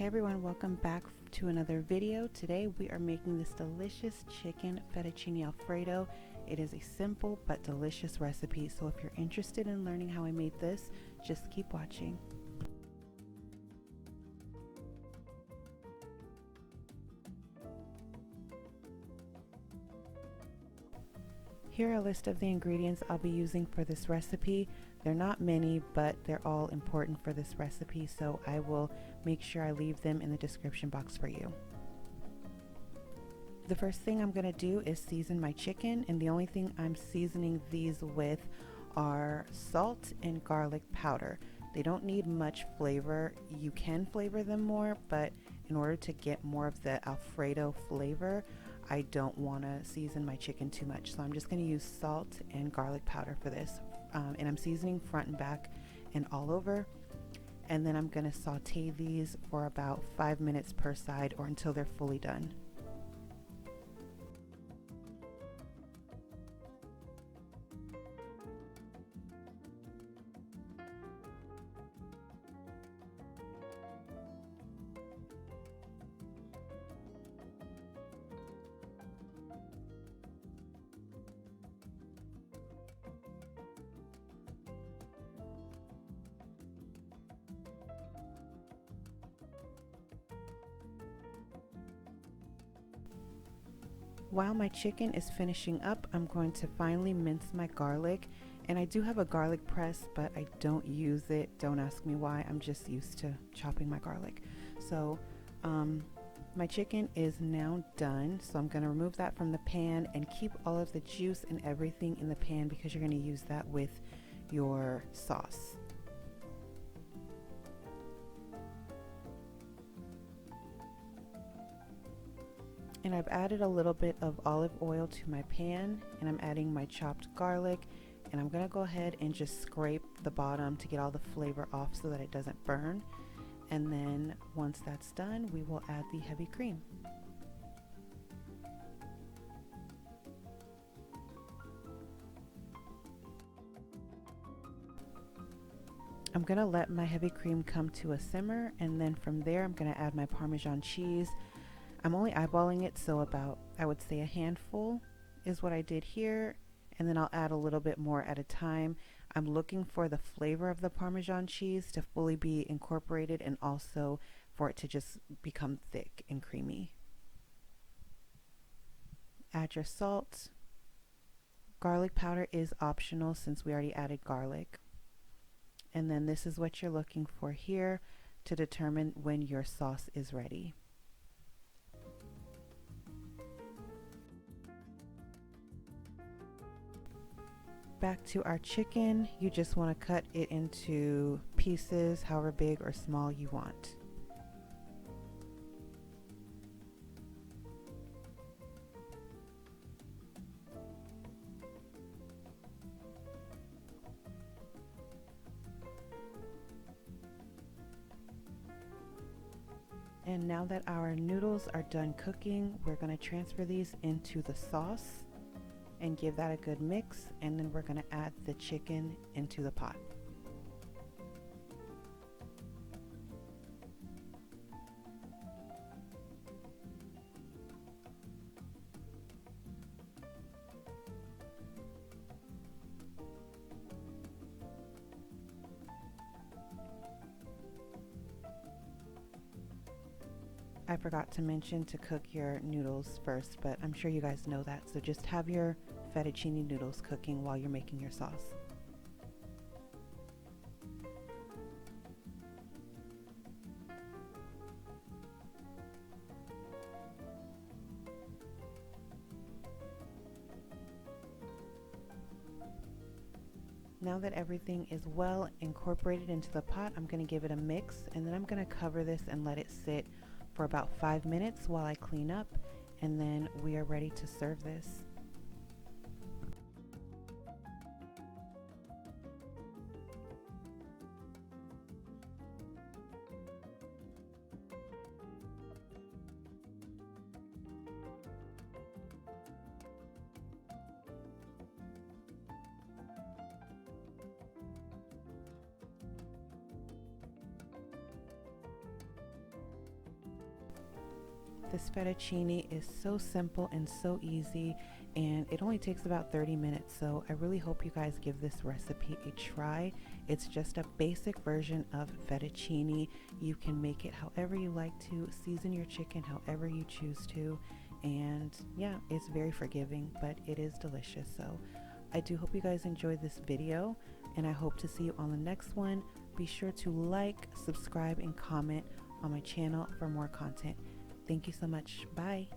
Hey everyone, welcome back to another video. Today we are making this delicious chicken fettuccine Alfredo. It is a simple but delicious recipe, so if you're interested in learning how I made this, just keep watching. Here are a list of the ingredients I'll be using for this recipe. They're not many, but they're all important for this recipe, so I will make sure I leave them in the description box for you. The first thing I'm going to do is season my chicken, and the only thing I'm seasoning these with are salt and garlic powder. They don't need much flavor. You can flavor them more, but in order to get more of the Alfredo flavor, I don't want to season my chicken too much. So I'm just going to use salt and garlic powder for this. And I'm seasoning front and back and all over. And then I'm going to saute these for about 5 minutes per side or until they're fully done. While my chicken is finishing up, I'm going to finely mince my garlic, and I do have a garlic press, but I don't use it. Don't ask me why. I'm just used to chopping my garlic. So my chicken is now done, so I'm going to remove that from the pan and keep all of the juice and everything in the pan because you're going to use that with your sauce. And I've added a little bit of olive oil to my pan, and I'm adding my chopped garlic, and I'm going to go ahead and just scrape the bottom to get all the flavor off so that it doesn't burn. And then once that's done, we will add the heavy cream. I'm going to let my heavy cream come to a simmer, and then from there I'm going to add my Parmesan cheese. I'm only eyeballing it, so about, I would say, a handful is what I did here, and then I'll add a little bit more at a time. I'm looking for the flavor of the Parmesan cheese to fully be incorporated and also for it to just become thick and creamy. Add your salt. Garlic powder is optional since we already added garlic. And then this is what you're looking for here to determine when your sauce is ready. Back to our chicken, you just want to cut it into pieces however big or small you want. And now that our noodles are done cooking, we're going to transfer these into the sauce and give that a good mix, and then we're going to add the chicken into the pot. I forgot to mention to cook your noodles first, but I'm sure you guys know that, so just have your fettuccine noodles cooking while you're making your sauce. Now that everything is well incorporated into the pot, I'm going to give it a mix, and then I'm going to cover this and let it sit for about 5 minutes while I clean up, and then we are ready to serve this. This fettuccine is so simple and so easy, and it only takes about 30 minutes. So I really hope you guys give this recipe a try. It's just a basic version of fettuccine. You can make it however you like to, season your chicken however you choose to, and yeah, it's very forgiving, but it is delicious. So I do hope you guys enjoyed this video, and I hope to see you on the next one. Be sure to like, subscribe, and comment on my channel for more content. Thank you so much. Bye.